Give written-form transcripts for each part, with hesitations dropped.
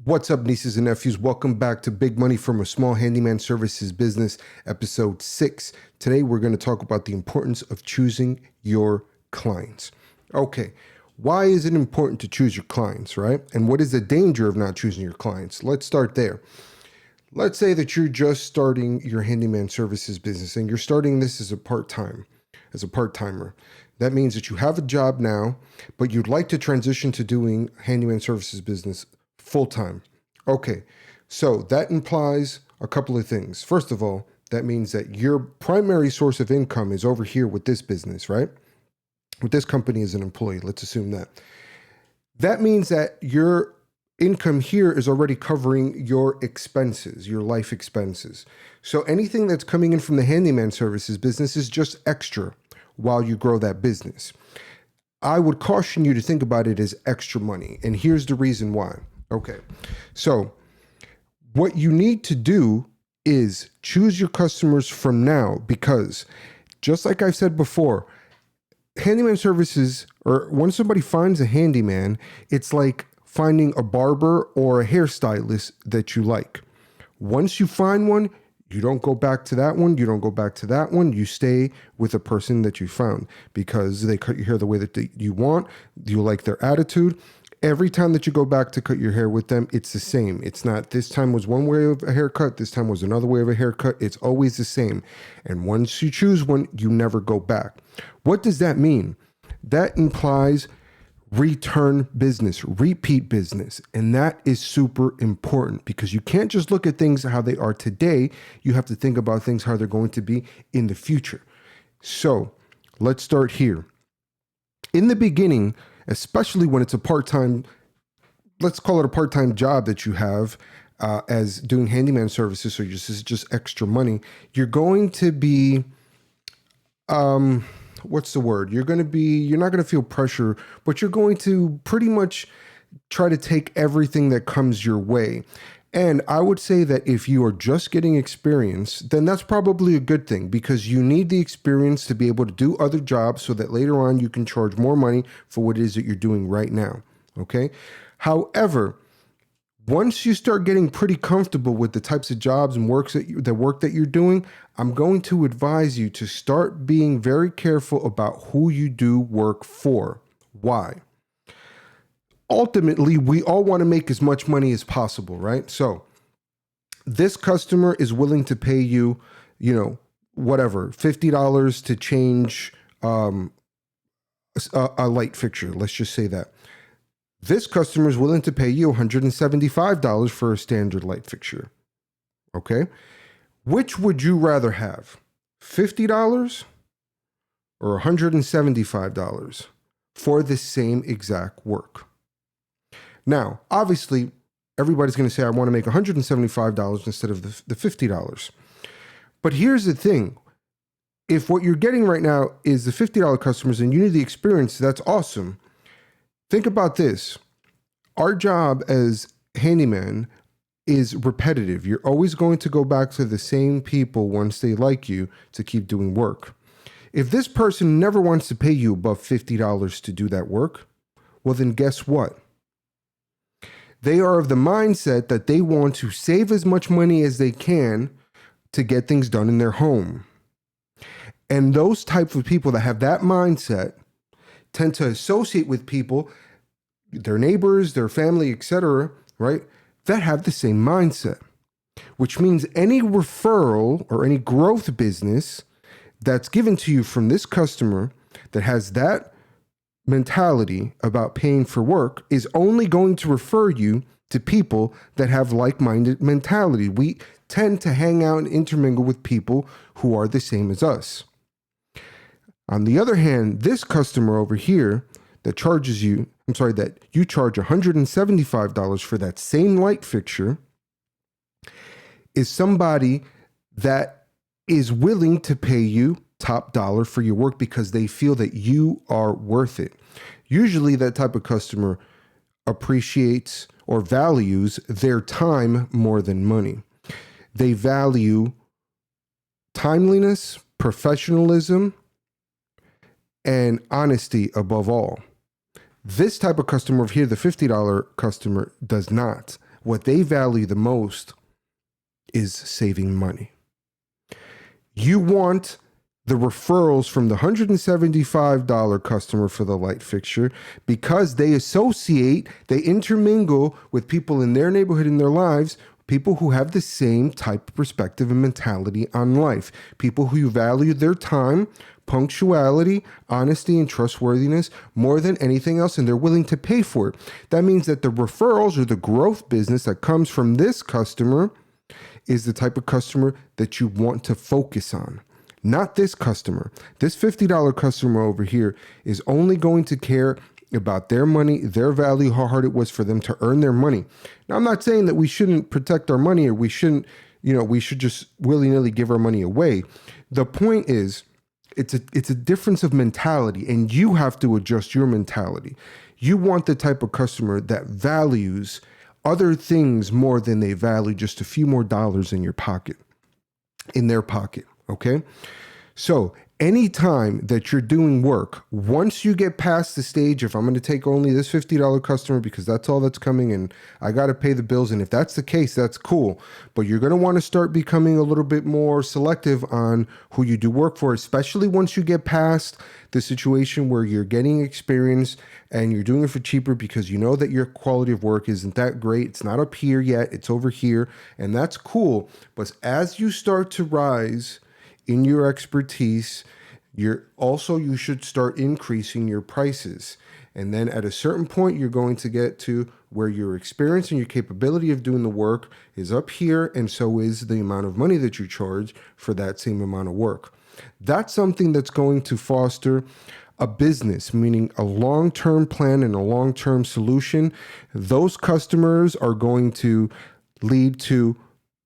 What's up, nieces and nephews? Welcome back to Big Money from a Small Handyman Services Business, episode 6. Today, we're going to talk about the importance of choosing your clients. Okay, why is it important to choose your clients, right? And what is the danger of not choosing your clients? Let's start there. Let's say that you're just starting your handyman services business and you're starting this as a part-timer. That means that you have a job now, but you'd like to transition to doing handyman services business full-time. Okay, so that implies a couple of things. First of all, that means that your primary source of income is over here with this business, right? With this company as an employee, let's assume that. That means that your income here is already covering your expenses, your life expenses. So anything that's coming in from the handyman services business is just extra while you grow that business. I would caution you to think about it as extra money. And here's the reason why. Okay, so what you need to do is choose your customers from now, because just like I've said before, handyman services, or when somebody finds a handyman, it's like finding a barber or a hairstylist that you like. Once you find one, you don't go back to that one. You don't go back to that one. You stay with the person that you found because they cut your hair the way that you want. You like their attitude. Every time that you go back to cut your hair with them, it's the same. It's not this time was one way of a haircut, this time was another way of a haircut. It's always the same. And once you choose one, you never go back. What does that mean? That implies return business, repeat business. And that is super important because you can't just look at things how they are today. You have to think about things how they're going to be in the future. So let's start here. In the beginning, especially when it's a part-time, let's call it a part-time job that you have as doing handyman services, so just extra money, you're going to be, what's the word? You're not going to feel pressure, but you're going to pretty much try to take everything that comes your way. And I would say that if you are just getting experience, then that's probably a good thing because you need the experience to be able to do other jobs so that later on you can charge more money for what it is that you're doing right now. Okay. However, once you start getting pretty comfortable with the types of jobs and work that you're doing, I'm going to advise you to start being very careful about who you do work for. Why? Ultimately, we all want to make as much money as possible, right? So this customer is willing to pay you, whatever, $50 to change a light fixture. Let's just say that. This customer is willing to pay you $175 for a standard light fixture. Okay? Which would you rather have? $50 or $175 for the same exact work? Now, obviously, everybody's going to say, I want to make $175 instead of the $50. But here's the thing. If what you're getting right now is the $50 customers and you need the experience, that's awesome. Think about this. Our job as handyman is repetitive. You're always going to go back to the same people once they like you to keep doing work. If this person never wants to pay you above $50 to do that work, well, then guess what? They are of the mindset that they want to save as much money as they can to get things done in their home. And those types of people that have that mindset tend to associate with people, their neighbors, their family, etc., right, that have the same mindset, which means any referral or any growth business that's given to you from this customer that has that mentality about paying for work is only going to refer you to people that have like-minded mentality. We tend to hang out and intermingle with people who are the same as us. On the other hand, this customer over here that you charge $175 for that same light fixture is somebody that is willing to pay you top dollar for your work because they feel that you are worth it. Usually that type of customer appreciates or values their time more than money. They value timeliness, professionalism, and honesty above all. This type of customer over here, the $50 customer, does not. what they value the most is saving money. You want the referrals from the $175 customer for the light fixture because they intermingle with people in their neighborhood, in their lives, people who have the same type of perspective and mentality on life, people who value their time, punctuality, honesty, and trustworthiness more than anything else, and they're willing to pay for it. That means that the referrals or the growth business that comes from this customer is the type of customer that you want to focus on. Not this customer. This $50 customer over here is only going to care about their money, their value, how hard it was for them to earn their money. Now, I'm not saying that we shouldn't protect our money or we shouldn't, we should just willy-nilly give our money away. The point is, it's a difference of mentality, and you have to adjust your mentality. You want the type of customer that values other things more than they value just a few more dollars in your pocket, in their pocket. Okay. So anytime that you're doing work, once you get past the stage of I'm going to take only this $50 customer because that's all that's coming and I got to pay the bills. And if that's the case, that's cool. But you're going to want to start becoming a little bit more selective on who you do work for, especially once you get past the situation where you're getting experience and you're doing it for cheaper because you know that your quality of work isn't that great. It's not up here yet. It's over here. And that's cool. But as you start to rise in your expertise, you should start increasing your prices. And then at a certain point, you're going to get to where your experience and your capability of doing the work is up here, and so is the amount of money that you charge for that same amount of work. That's something that's going to foster a business, meaning a long-term plan and a long-term solution. Those customers are going to lead to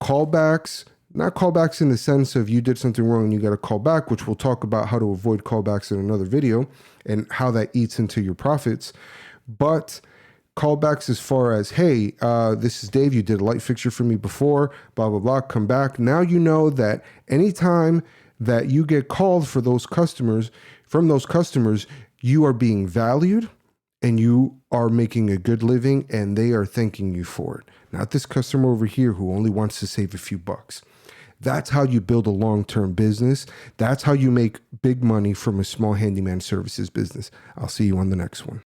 callbacks. Not callbacks in the sense of you did something wrong and you got to call back, which we'll talk about how to avoid callbacks in another video and how that eats into your profits. But callbacks as far as, hey, this is Dave. You did a light fixture for me before, blah, blah, blah. Come back. Now you know that anytime that you get called for those customers, from those customers, you are being valued and you are making a good living and they are thanking you for it. Not this customer over here who only wants to save a few bucks. That's how you build a long-term business. That's how you make big money from a small handyman services business. I'll see you on the next one.